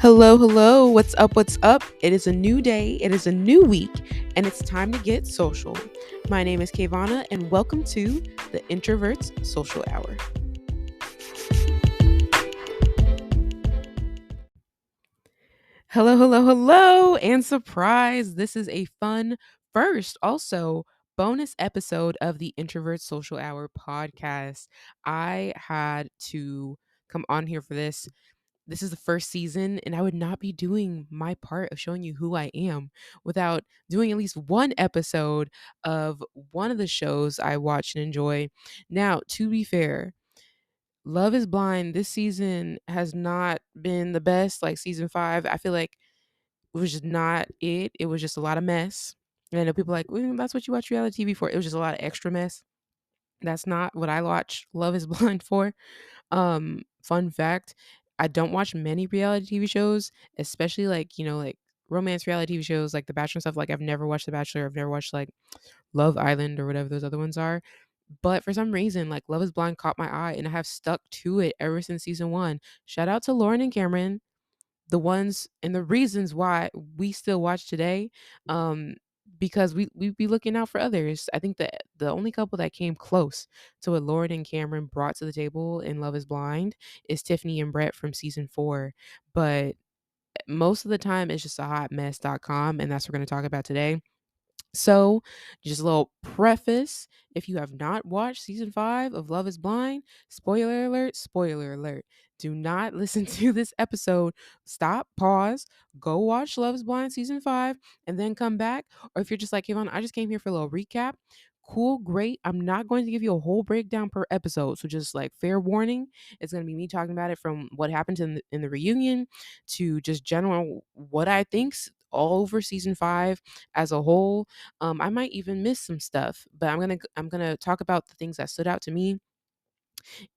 Hello, hello. What's up? What's up? It is a new day, it is a new week, and it's time to get social. My name is KaVonna, and welcome to the Introvert's Social Hour. Hello, hello, hello, and surprise! This is a fun first, also bonus episode of the Introvert Social Hour podcast. I had to come on here for this is the first season, and I would not be doing my part of showing you who I am without doing at least one episode of one of the shows I watch and enjoy. Now, to be fair, Love is Blind this season has not been the best. Like season 5, I feel like it was just not it. It was just a lot of mess. And I know people are like, well, that's what you watch reality TV for. It was just a lot of extra mess. That's not what I watch Love is Blind for. Fun fact, I don't watch many reality TV shows, especially like romance reality TV shows like The Bachelor and stuff. Like I've never watched The Bachelor, I've never watched like Love Island or whatever those other ones are. But for some reason, like Love is Blind caught my eye and I have stuck to it ever since season 1. Shout out to Lauren and Cameron, the ones and the reasons why we still watch today. Um because we be looking out for others. I think that the only couple that came close to what Lauren and Cameron brought to the table in Love is Blind is Tiffany and Brett from season 4. But most of the time it's just a hotmess.com, and that's what we're going to talk about today. So, just a little preface, if you have not watched season 5 of Love is Blind, spoiler alert, spoiler alert. Do not listen to this episode. Stop, pause, go watch Love is Blind season 5, and then come back. Or if you're just like, Yvonne, I just came here for a little recap. Cool, great. I'm not going to give you a whole breakdown per episode. So, just like fair warning, it's going to be me talking about it from what happened in the reunion to just general what I think's all over season 5 as a whole. I might even miss some stuff, but I'm gonna talk about the things that stood out to me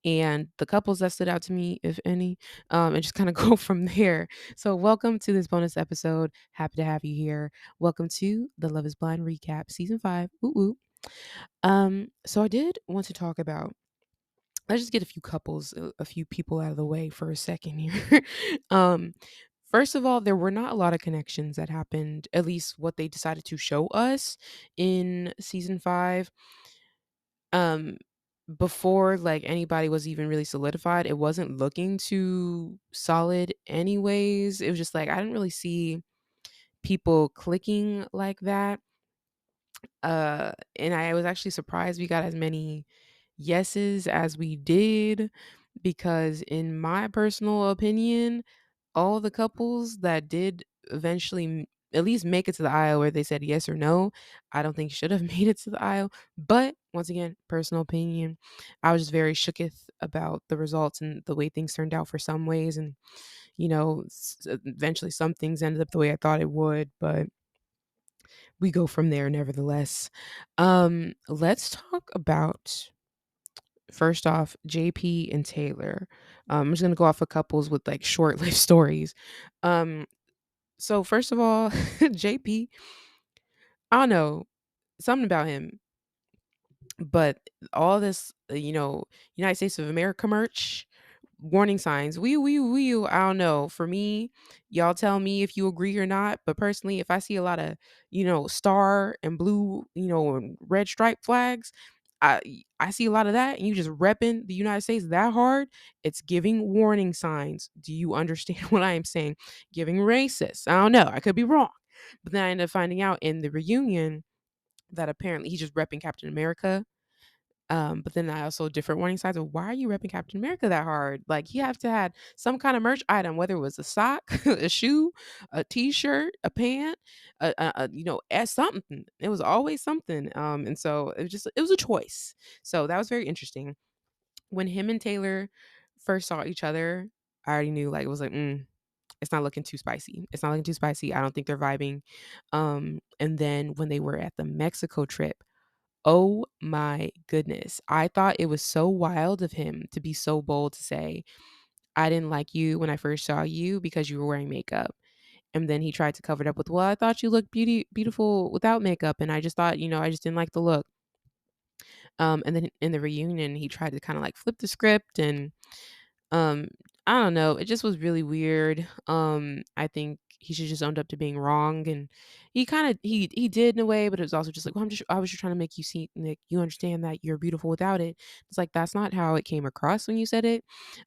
and the couples that stood out to me, if any, and just kind of go from there. So, welcome to this bonus episode. Happy to have you here. Welcome to the Love Is Blind recap, season 5. Ooh, ooh. So I did want to talk about. Let's just get a few couples, a few people out of the way for a second here. um, First of all, there were not a lot of connections that happened, at least what they decided to show us in season 5. Um, Before like anybody was even really solidified, it wasn't looking too solid anyways. It was just like I didn't really see people clicking like that. And I was actually surprised we got as many yeses as we did, because in my personal opinion, all the couples that did eventually at least make it to the aisle where they said yes or no, I don't think should have made it to the aisle. But once again, personal opinion, I was just very shooketh about the results and the way things turned out for some ways. And, eventually some things ended up the way I thought it would, but we go from there nevertheless. Let's talk about, first off, JP and Taylor. I'm just gonna go off of couples with like short lived stories. Um, so first of all, JP, I don't know, something about him, but all this, United States of America merch, warning signs. I don't know. For me, y'all tell me if you agree or not. But personally, if I see a lot of, star and blue, and red stripe flags, I I see a lot of that, and you just repping the United States that hard, it's giving warning signs. Do you understand what I am saying? Giving racist. I don't know. I could be wrong. But then I ended up finding out in the reunion that apparently he's just repping Captain America. But then I also different warning signs of, why are you repping Captain America that hard? Like you have to have some kind of merch item, whether it was a sock, a shoe, a t-shirt, a pant, as something. It was always something. And so it was a choice. So that was very interesting. When him and Taylor first saw each other, I already knew, like, it was like, it's not looking too spicy. It's not looking too spicy. I don't think they're vibing. And then when they were at the Mexico trip, oh my goodness. I thought it was so wild of him to be so bold to say, I didn't like you when I first saw you because you were wearing makeup. And then he tried to cover it up with, well, I thought you looked beautiful without makeup. And I just thought, I just didn't like the look. And then in the reunion, he tried to kind of like flip the script and um I don't know. It just was really weird. I think he should just owned up to being wrong, and he did in a way, but it was also just like, well, I was just trying to make you see, like, you understand that you're beautiful without it. It's like that's not how it came across when you said it.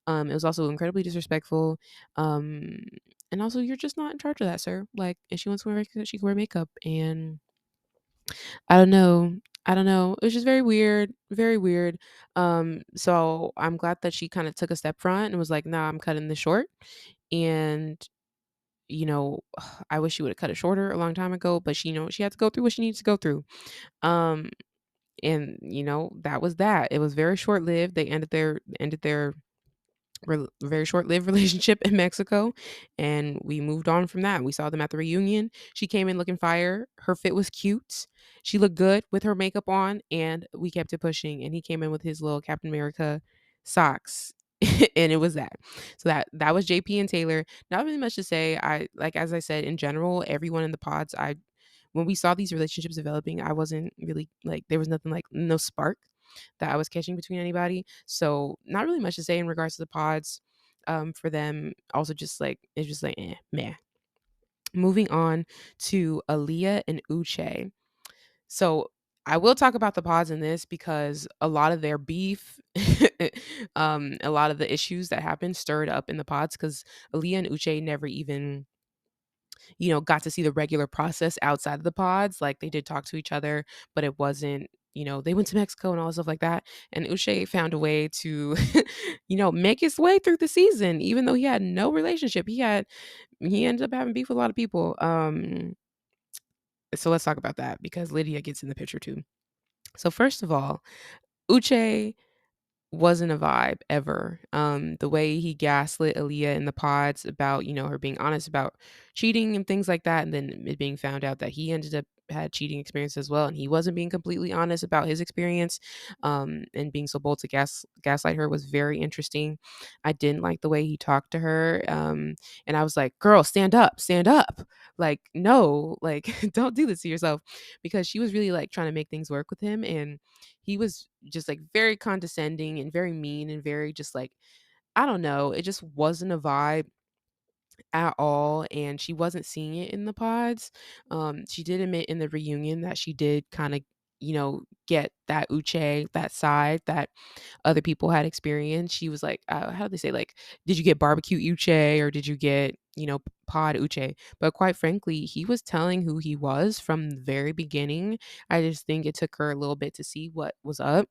It was also incredibly disrespectful. Um, and also you're just not in charge of that, sir. Like, if she wants to wear makeup, she can wear makeup, and I don't know. I don't know. It was just very weird, very weird. So I'm glad that she kind of took a step front and was like, "Nah, I'm cutting this short." And you know, I wish she would have cut it shorter a long time ago, but she had to go through what she needs to go through. Um, and that was that. It was very short lived. They ended their very short-lived relationship in Mexico, and we moved on from that. We saw them at the reunion. She came in looking fire. Her fit was cute. She looked good with her makeup on, and we kept it pushing. And he came in with his little Captain America socks. And it was that. So that was JP and Taylor. Not really much to say. I like as I said, in general, everyone in the pods, I when we saw these relationships developing, I wasn't really like there was nothing like no spark that I was catching between anybody. So not really much to say in regards to the pods. For them, also just like it's just like meh. Moving on to Aaliyah and Uche. So I will talk about the pods in this because a lot of their beef, a lot of the issues that happened stirred up in the pods because Aaliyah and Uche never even got to see the regular process outside of the pods. Like they did talk to each other, but it wasn't, they went to Mexico and all stuff like that. And Uche found a way to, make his way through the season, even though he had no relationship. He ended up having beef with a lot of people. So let's talk about that because Lydia gets in the picture too. So first of all, Uche wasn't a vibe ever. The way he gaslit Aaliyah in the pods about, her being honest about cheating and things like that, and then it being found out that he ended up had cheating experience as well, and he wasn't being completely honest about his experience, and being so bold to gaslight her was very interesting. I didn't like the way he talked to her, and I was like, "Girl, stand up! Like, no, like, don't do this to yourself," because she was really like trying to make things work with him, and he was just like very condescending and very mean and very just like I don't know, it just wasn't a vibe at all, and she wasn't seeing it in the pods. She did admit in the reunion that she did kind of get that Uche, that side that other people had experienced. She was like, how do they say, like, did you get barbecue Uche or did you get pod Uche? But quite frankly, he was telling who he was from the very beginning. I just think it took her a little bit to see what was up.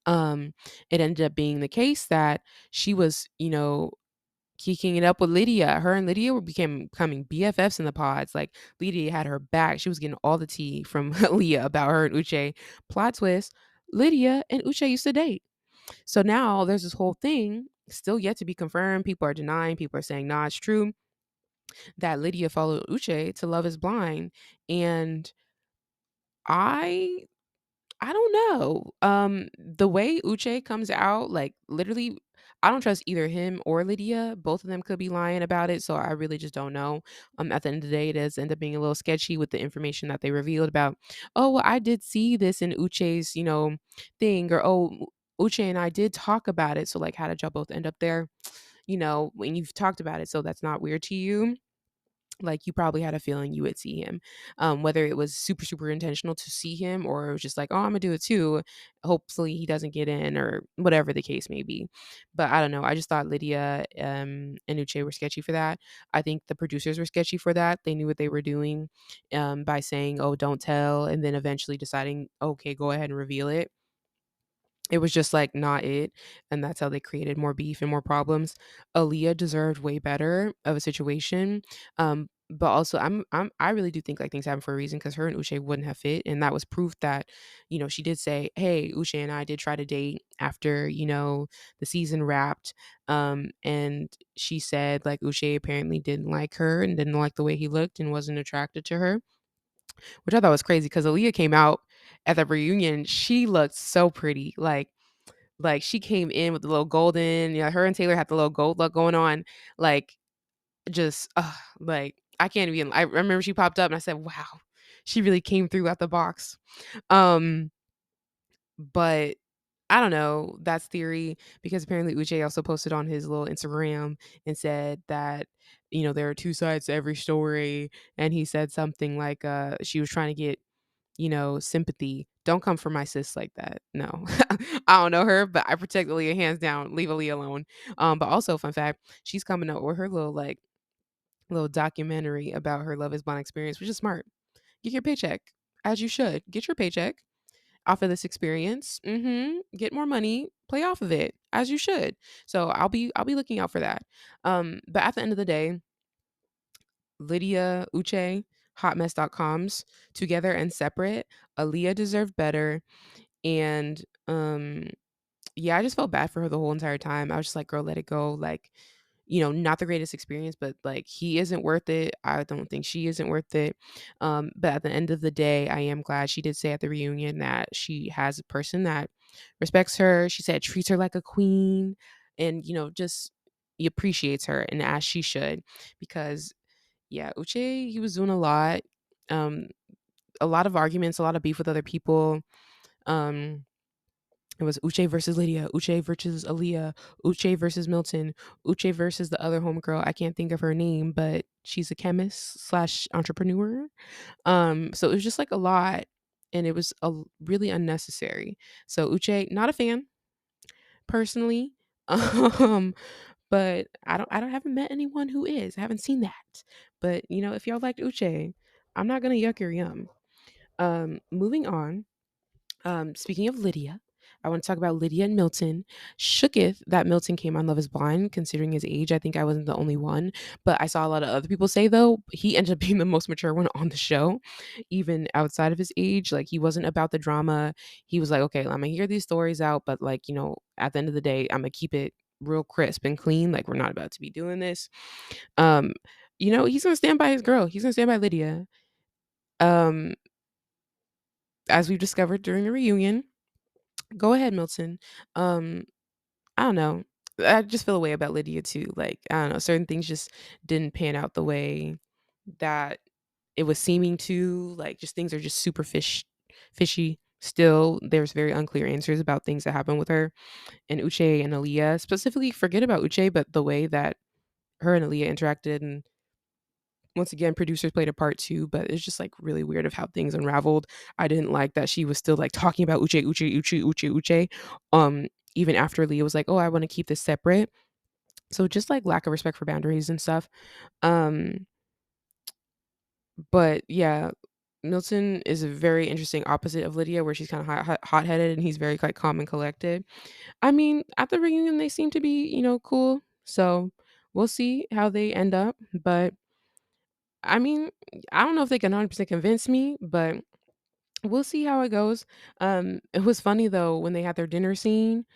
um it ended up being the case that she was kicking it up with Lydia. Her and Lydia were becoming BFFs in the pods. Like Lydia had her back. She was getting all the tea from Leah about her and Uche. Plot twist: Lydia and Uche used to date. So now there's this whole thing still yet to be confirmed. People are denying. People are saying, "Nah, it's true that Lydia followed Uche to Love Is Blind," and I I don't know. The way Uche comes out, like literally, I don't trust either him or Lydia. Both of them could be lying about it, so I really just don't know. At the end of the day, it does end up being a little sketchy with the information that they revealed about. Oh, well, I did see this in Uche's, thing, or oh, Uche and I did talk about it. So like, how did y'all both end up there? When you've talked about it, so that's not weird to you. Like, you probably had a feeling you would see him, whether it was super super intentional to see him or it was just like, oh, I'm gonna do it too, hopefully he doesn't get in, or whatever the case may be. But I don't know, I just thought Lydia, and Uche were sketchy for that. I think the producers were sketchy for that. They knew what they were doing, by saying, oh, don't tell, and then eventually deciding, okay, go ahead and reveal it. It was just like not it, and that's how they created more beef and more problems. Aaliyah deserved way better of a situation, but also I really do think like things happen for a reason because her and Uche wouldn't have fit, and that was proof that she did say, "Hey, Uche and I did try to date after the season wrapped," and she said like Uche apparently didn't like her and didn't like the way he looked and wasn't attracted to her, which I thought was crazy because Aaliyah came out at the reunion. She looked so pretty, like, she came in with the little golden, her and Taylor had the little gold look going on, like, just, like, I can't even I remember she popped up and I said, "Wow, she really came through out the box." Um, but I don't know, that's theory because apparently Uche also posted on his little Instagram and said that, there are two sides to every story. And he said something like, she was trying to get, sympathy. Don't come for my sis like that. No, I don't know her, but I protect Aaliyah hands down. Leave Aaliyah alone. But also, fun fact, she's coming up with her little documentary about her Love Is Blind experience, which is smart. Get your paycheck, as you should. Get your paycheck off of this experience. Get more money, play off of it, as you should. So I'll be looking out for that. But at the end of the day, Lydia, Uche, hotmess.coms, together and separate, Aaliyah deserved better. And yeah, I just felt bad for her the whole entire time. I was just like, girl, let it go. Like, not the greatest experience, but like he isn't worth it. I don't think she isn't worth it. But at the end of the day, I am glad she did say at the reunion that she has a person that respects her. She said treats her like a queen and, just he appreciates her and as she should. Because yeah, Uche, he was doing um, a lot of arguments, a lot of beef with other people. Um, it was Uche versus Lydia, Uche versus Aaliyah, Uche versus Milton, Uche versus the other homegirl. I can't think of her name, but she's a chemist slash entrepreneur. So it was just like a lot, and it was really unnecessary. So Uche, not a fan personally, um, but I don't haven't met anyone who is. I haven't seen that, but if y'all liked Uche, I'm not gonna yuck your yum. Moving on. Speaking of Lydia, I want to talk about Lydia and Milton. Shooketh that Milton came on Love is Blind, considering his age. I think I wasn't the only one, but I saw a lot of other people say, though, he ended up being the most mature one on the show, even outside of his age. Like, he wasn't about the drama. He was like, okay, I'm going to hear these stories out, but, like, at the end of the day, I'm going to keep it real crisp and clean. Like, we're not about to be doing this. Um, he's going to stand by his girl. He's going to stand by Lydia. Um, as we've discovered during the reunion. Go ahead, Milton. Um, I don't know. I just feel a way about Lydia too. Like, I don't know, certain things just didn't pan out the way that it was seeming to. Like, just things are just super fishy. Still, there's very unclear answers about things that happened with her and Uche and Aaliyah. Specifically, forget about Uche, but the way that her and Aaliyah interacted and once again, producers played a part too, but it's just like really weird of how things unraveled. I didn't like that she was still like talking about Uche, Uche, Uche, Uche, Uche. Even after Leah was like, "Oh, I want to keep this separate." So just like lack of respect for boundaries and stuff. Um, but yeah, Milton is a very interesting opposite of Lydia, where she's kind of hot headed and he's very like calm and collected. I mean, at the reunion, they seem to be cool. So we'll see how they end up, but I mean, I don't know if they can 100% convince me, but we'll see how it goes. It was funny though when they had their dinner scene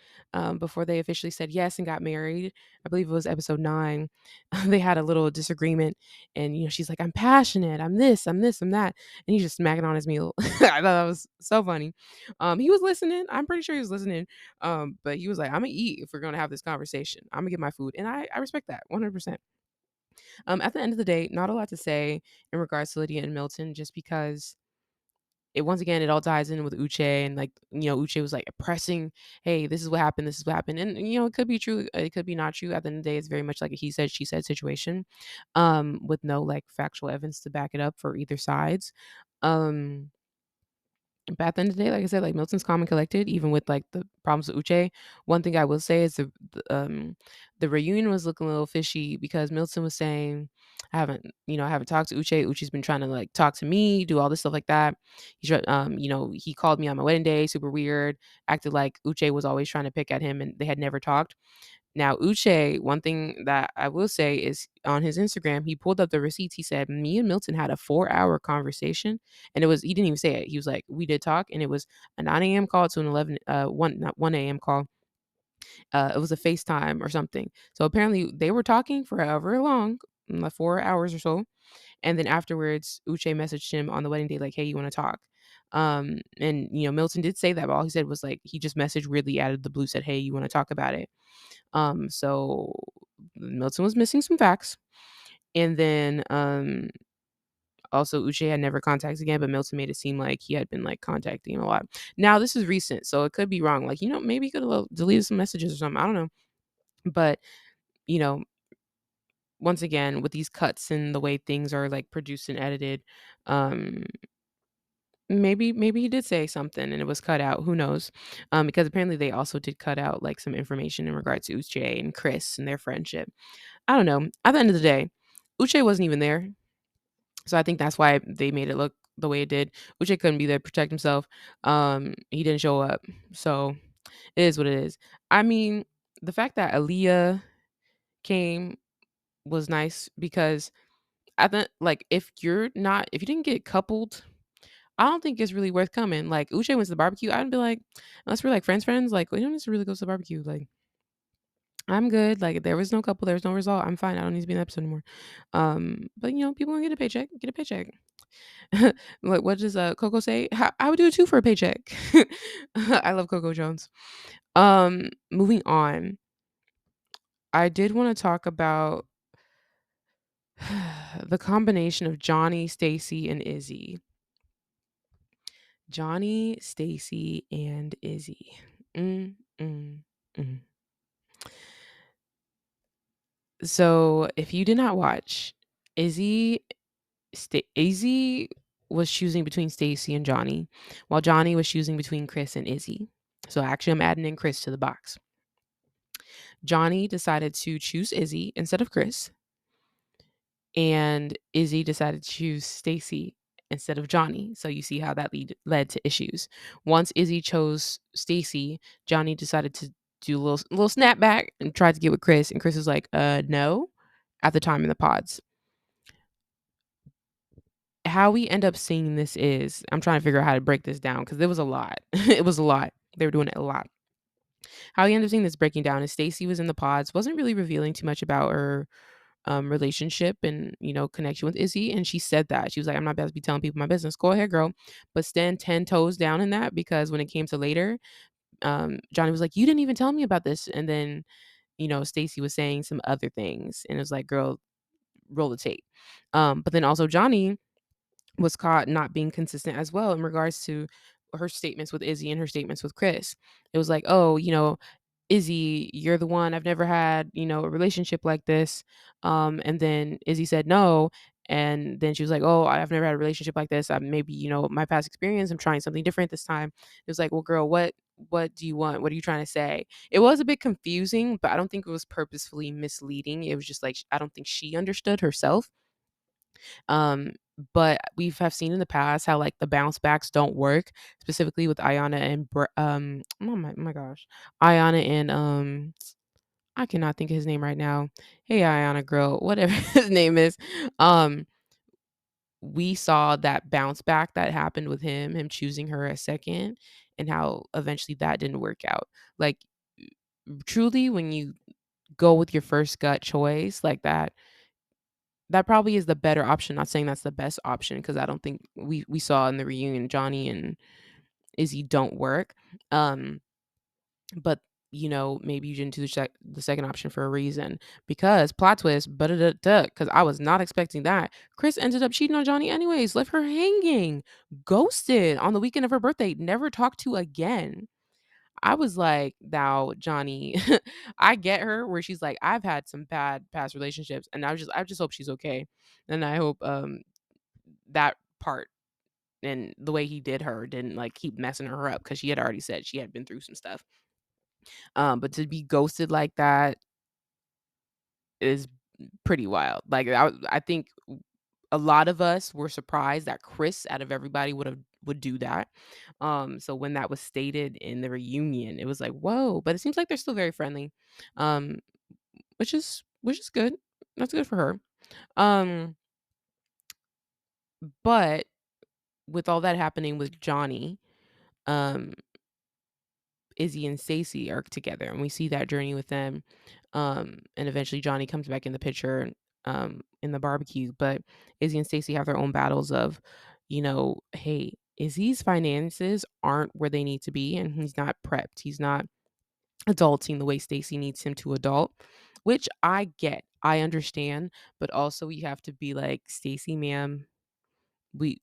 before they officially said yes and got married. I believe it was episode 9. They had a little disagreement, and she's like, "I'm passionate. I'm this. I'm this. I'm that," and he's just smacking on his meal. I thought that was so funny. He was listening. I'm pretty sure he was listening. But he was like, "I'm gonna eat if we're gonna have this conversation. I'm gonna get my food," and I respect that 100%. At the end of the day, not a lot to say in regards to Lydia and Milton, just because once again it all ties in with Uche and like Uche was like pressing, hey, this is what happened, this is what happened, and it could be true, it could be not true. At the end of the day, it's very much like a he said she said situation, with no like factual evidence to back it up for either sides. Um, but at the end of the day, like I said, like Milton's calm and collected, even with like the problems with Uche. One thing I will say is the reunion was looking a little fishy because Milton was saying, I haven't talked to Uche. Uche's been trying to like talk to me, do all this stuff like that. He called me on my wedding day, super weird, acted like Uche was always trying to pick at him and they had never talked. Now, Uche, one thing that I will say is on his Instagram, he pulled up the receipts. He said, "Me and Milton had a 4-hour conversation." And he didn't even say it. He was like, "We did talk." And it was a 9 a.m. call to an 1 a.m. call. It was a FaceTime or something. So apparently they were talking for however long, like 4 hours or so. And then afterwards, Uche messaged him on the wedding day, like, "Hey, you want to talk?" And, Milton did say that, but all he said was like, he just messaged weirdly out of the blue, said, "Hey, you want to talk about it?" So Milton was missing some facts. And then Also, Uche had never contacted again, but Milton made it seem like he had been like contacting him a lot. Now, this is recent, so it could be wrong. Like, maybe he could have deleted some messages or something. I don't know. But, you know, once again, with these cuts and the way things are like produced and edited, um, maybe he did say something and it was cut out. Who knows? Because apparently they also did cut out like some information in regards to Uche and Chris and their friendship. I don't know. At the end of the day, Uche wasn't even there. So I think that's why they made it look the way it did. Uche couldn't be there to protect himself. He didn't show up. So it is what it is. I mean, the fact that Aaliyah came was nice because I think like if you didn't get coupled, I don't think it's really worth coming. Like Uche went to the barbecue, I'd be like, unless we're like friends, like we don't need to really go to the barbecue. Like I'm good. Like there was no couple, there was no result. I'm fine. I don't need to be in the episode anymore. But people gonna get a paycheck. Get a paycheck. Like what does Coco say? I would do it too for a paycheck. I love Coco Jones. Moving on. I did want to talk about the combination of Johnny, Stacy, and Izzy. Johnny, Stacy, and Izzy. Mm, mm, mm. So, if you did not watch, Izzy was choosing between Stacy and Johnny, while Johnny was choosing between Chris and Izzy. So, actually, I'm adding in Chris to the box. Johnny decided to choose Izzy instead of Chris, and Izzy decided to choose Stacy instead of Johnny. So you see how that led to issues. Once Izzy chose Stacy, Johnny decided to do a little snapback and tried to get with Chris, and Chris was like, no, at the time in the pods. How we end up seeing this is I'm trying to figure out how to break this down because it was a lot. It was a lot. They were doing it a lot. How we end up seeing this breaking down is Stacy was in the pods, wasn't really revealing too much about her relationship and connection with Izzy, and she said that she was like, "I'm not about to be telling people my business. Go ahead, girl, but stand 10 toes down in that because when it came to later, Johnny was like, you didn't even tell me about this, and then Stacy was saying some other things, and it was like, girl, roll the tape. But then also Johnny was caught not being consistent as well in regards to her statements with Izzy and her statements with Chris. It was like, oh, Izzy, you're the one. I've never had, a relationship like this. And then Izzy said no. And then she was like, oh, I've never had a relationship like this. Maybe, my past experience, I'm trying something different this time. It was like, well, girl, what do you want? What are you trying to say? It was a bit confusing, but I don't think it was purposefully misleading. It was just like, I don't think she understood herself. Um, but have seen in the past how like the bounce backs don't work, specifically with Ayana and oh my gosh, Ayana and I cannot think of his name right now. Hey Ayana girl, whatever his name is. Um, we saw that bounce back that happened with him choosing her as second, and how eventually that didn't work out. Like truly, when you go with your first gut choice like that, that probably is the better option. Not saying that's the best option because I don't think we saw in the reunion Johnny and Izzy don't work. Um, but maybe you didn't do the second option for a reason, because plot twist, but because I was not expecting that. Chris ended up cheating on Johnny anyways, left her hanging, ghosted on the weekend of her birthday, never talked to again. I was like, now Johnny, I get her where she's like, I've had some bad past relationships, and I just hope she's okay. And I hope that part and the way he did her didn't like keep messing her up, because she had already said she had been through some stuff. But to be ghosted like that is pretty wild. Like I think a lot of us were surprised that Chris out of everybody would do that. So when that was stated in the reunion, it was like, whoa, but it seems like they're still very friendly. Um, which is good. That's good for her. Um, but with all that happening with Johnny, um, Izzy and Stacey are together, and we see that journey with them. And eventually Johnny comes back in the picture in the barbecue, but Izzy and Stacey have their own battles of, hey, Izzy's finances aren't where they need to be, and he's not prepped. He's not adulting the way Stacey needs him to adult, which I get. I understand, but also you have to be like, Stacey, ma'am, we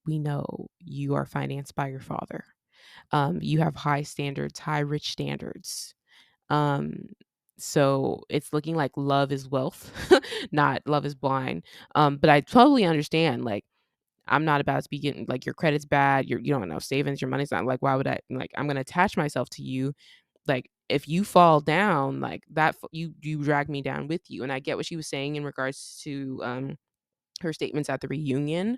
know you are financed by your father. You have high standards, high rich standards. Um, so it's looking like love is wealth, not love is blind. But I totally understand. Like, I'm not about to be getting like your credit's bad. You don't know savings. Your money's not like. Why would I like? I'm gonna attach myself to you. Like, if you fall down, like that, you drag me down with you. And I get what she was saying in regards to her statements at the reunion,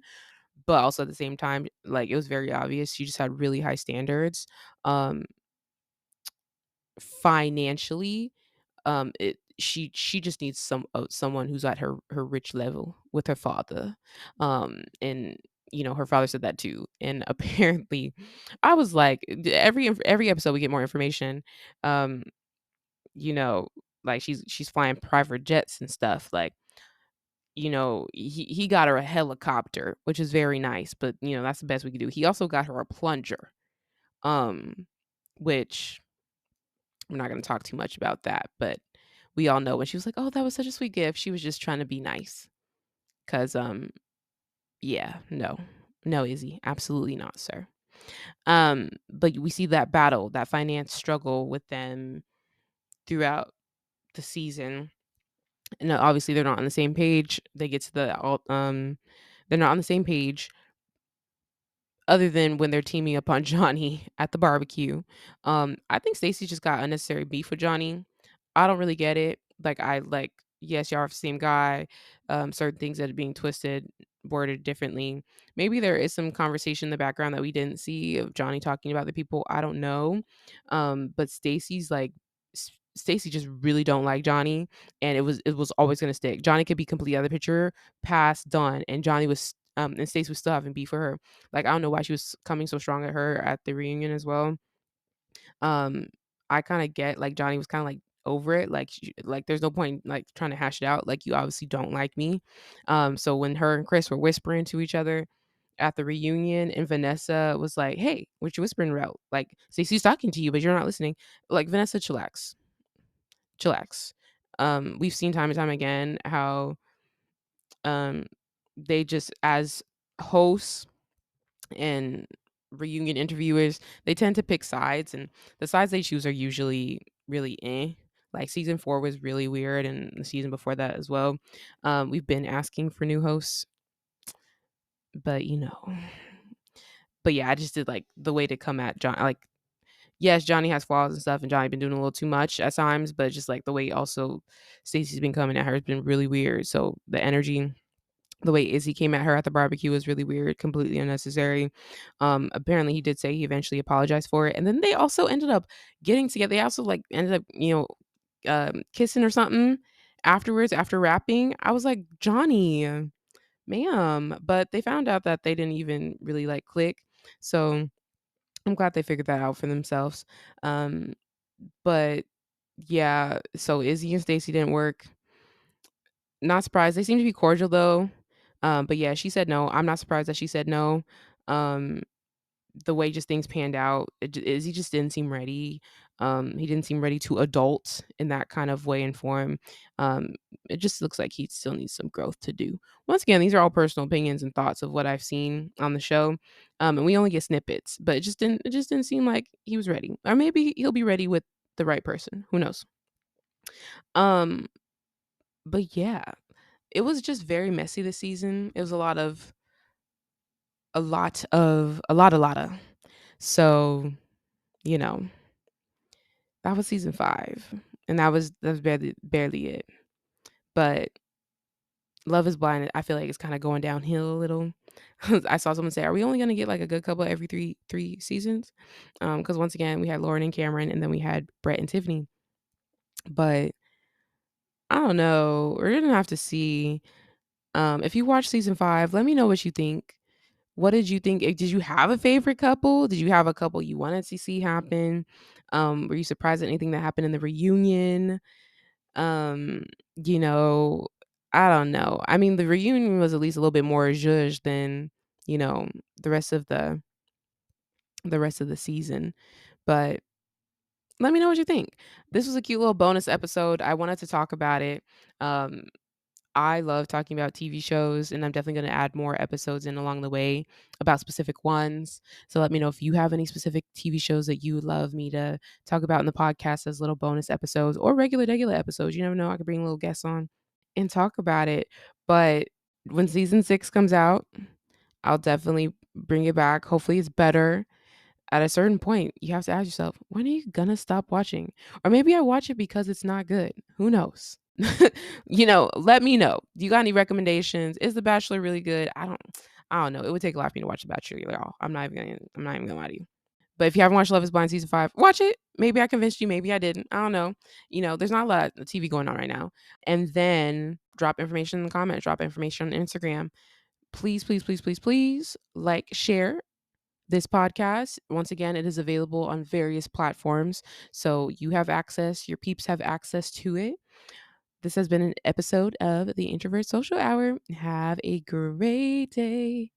but also at the same time, like it was very obvious she just had really high standards. Um, financially, she just needs someone who's at her rich level with her father. And her father said that too. And apparently I was like, every episode we get more information. um you know like she's flying private jets and stuff. Like, he got her a helicopter, which is very nice, but that's the best we could do. He also got her a plunger, um which I'm not going to talk too much about that, but we all know when she was like, "Oh, that was such a sweet gift." She was just trying to be nice. Cause yeah, no. No, Izzy, absolutely not, sir. But we see that battle, that finance struggle with them throughout the season. And obviously they're not on the same page. They get to they're not on the same page other than when they're teaming up on Johnny at the barbecue. I think Stacey just got unnecessary beef with Johnny. I don't really get it. Like, yes, y'all are the same guy. Certain things that are being twisted, worded differently. Maybe there is some conversation in the background that we didn't see of Johnny talking about the people. I don't know. But Stacey just really don't like Johnny, and it was always gonna stick. Johnny could be completely out of the picture, past, done, and Johnny was and Stacey was still having beef for her. Like, I don't know why she was coming so strong at her at the reunion as well. Um, I kinda get, like, Johnny was kinda, like, over it, like, there's no point, like, trying to hash it out, like, you obviously don't like me. So when her and Chris were whispering to each other at the reunion and Vanessa was like, "Hey, what you whispering about? Like, Stacey's talking to you, but you're not listening." Like, Vanessa, chillax. Chillax. We've seen time and time again how, um, they just as hosts and reunion interviewers, they tend to pick sides, and the sides they choose are usually really like season 4 was really weird, and the season before that as well. We've been asking for new hosts, but but yeah, I just did like the way to come at John. Like, yes, Johnny has flaws and stuff, and Johnny been doing a little too much at times, but just like the way also Stacey's been coming at her has been really weird. So the energy, the way Izzy came at her at the barbecue was really weird, completely unnecessary. Apparently he did say he eventually apologized for it. And then they also ended up getting together. They also like ended up, kissing or something afterwards after rapping. I was like, Johnny, ma'am. But they found out that they didn't even really like click. So I'm glad they figured that out for themselves. Um, but yeah, so Izzy and Stacey didn't work. Not surprised. They seem to be cordial though. But yeah, she said no. I'm not surprised that she said no. Um, the way just things panned out, is he just didn't seem ready. He didn't seem ready to adult in that kind of way and form. Um, it just looks like he still needs some growth to do. Once again, these are all personal opinions and thoughts of what I've seen on the show. And we only get snippets, but it just didn't seem like he was ready. Or maybe he'll be ready with the right person. Who knows? Um, but yeah, it was just very messy this season. It was a lot of. So, you know, that was season 5. And that was barely it. But Love is Blind, I feel like it's kind of going downhill a little. I saw someone say, "Are we only going to get like a good couple every three seasons?" Because once again, we had Lauren and Cameron, and then we had Brett and Tiffany. But I don't know. We're gonna have to see. If you watch season 5, let me know what you think. What did you think? Did you have a favorite couple? Did you have a couple you wanted to see happen? Were you surprised at anything that happened in the reunion? Um, you know, I don't know. I mean, the reunion was at least a little bit more zhuzh than, you know, the rest of the season. But let me know what you think. This was a cute little bonus episode. I wanted to talk about it. Um, I love talking about TV shows, and I'm definitely going to add more episodes in along the way about specific ones. So let me know if you have any specific TV shows that you would love me to talk about in the podcast as little bonus episodes or regular episodes. You never know, I could bring little guests on and talk about it. But when season 6 comes out, I'll definitely bring it back. Hopefully it's better. At a certain point, you have to ask yourself, when are you gonna stop watching? Or maybe I watch it because it's not good. Who knows? Let me know. Do you got any recommendations? Is The Bachelor really good? I don't know. It would take a lot for me to watch The Bachelor, y'all. I'm not even gonna lie to you. But if you haven't watched Love is Blind season 5, watch it. Maybe I convinced you, maybe I didn't. I don't know. There's not a lot of TV going on right now. And then drop information in the comments, drop information on Instagram. Please, please, please, please, please like, share this podcast. Once again, it is available on various platforms. So you have access, your peeps have access to it. This has been an episode of the Introvert Social Hour. Have a great day.